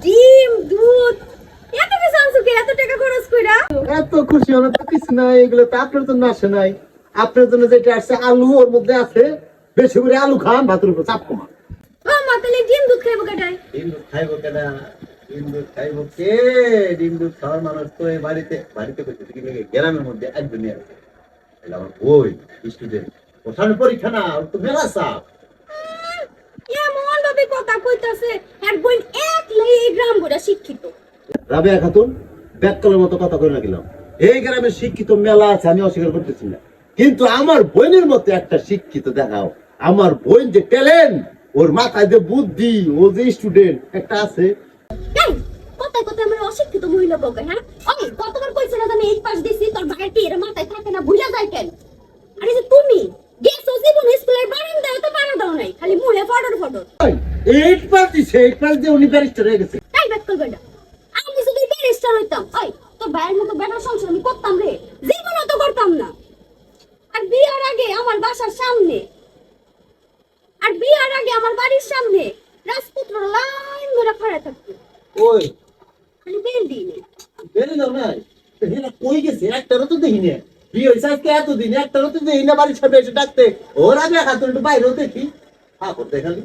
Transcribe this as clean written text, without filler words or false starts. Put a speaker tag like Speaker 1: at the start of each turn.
Speaker 1: ডিম দুধ এত কিছু আনছো কি এত টাকা খরচ কইরা?
Speaker 2: এত খুশি হওয়ার তো কিছু নাই, এগুলো তো আপনার জন্য আসে নাই। আপনার জন্য যেটা আসছে আলু, ওর মধ্যে আছে বেশি করে আলু খান, ভাতের উপর চাপ কমান।
Speaker 1: ও মা তাহলে ডিম দুধ খাইবো কেটাই?
Speaker 2: ডিম দুধ খাইবো কেনা? ডিম দুধ খাইবো কে? ডিম দুধ খাওয়ার মানুষ তো এই বাড়িতে বাড়িতে করতেছে কি লাগে, গ্রামের মধ্যে একজন নিয়ে আছে। এটা আমার বই স্টুডেন্ট, ওর সামনে পরীক্ষা না, ওর তো মেলা চাপ।
Speaker 1: এমন ভাবে কথা কইতাছে আর বোন একলাই এই গ্রাম গোটা শিক্ষিত।
Speaker 2: রাবেয়া খাতুন ব্যাককলের মতো কথা কই না গেলাম। এই গ্রামে শিক্ষিত মেলা আছে, আমি অস্বীকার করতেছি না, কিন্তু আমার বোনের মতো একটা শিক্ষিত দেখাও। আমার বোন যে ট্যালেন্ট, ওর মাথায় যে বুদ্ধি, ও যে স্টুডেন্ট একটা আছে।
Speaker 1: এই কথায় কথায় আমার অশিক্ষিত মহিলা বকে, হ্যাঁ? ওই কতবার কইছ না আমি 8 পাস দিছি, তোর ভাইয়ের কি এর মাথায় থাকে না, ভুলা যায় কেন? আরে যে তুমি গেছো জীবন স্কুলের বারান্দায় তো পারা দাও নাই, খালি মুহে ফটর ফটর।
Speaker 2: 8 পাস দিছে, 8 পাস দিয়ে উনি ব্যারিস্টার হয়ে গেছে।
Speaker 1: তাই ব্যাককল কইরা আমি যদি ব্যারিস্টার হইতাম, ওই তোর ভাইয়ের মতো বেটার সংসার আমি করতাম রে? জীবনও তো করতাম না। আর বিয়ার আগে আমার বাসার সামনে, আর বিয়ার আগে আমার বাড়ির সামনে রাজপুত্র লাইন ধরে খড়া থাকতো,
Speaker 2: ওই
Speaker 1: খালি বেল দিই।
Speaker 2: বেরে দাও নাই, তো হেলা কই গেছে? একটারও তো দেখি না। বিয়ে হইছে আজকে এতদিন, একটারও তো দেখি না বাড়ির সামনে এসে ডাকতে। ওর আগে খাতুন একটু বাইরেও দেখি, হ্যাঁ দেখালি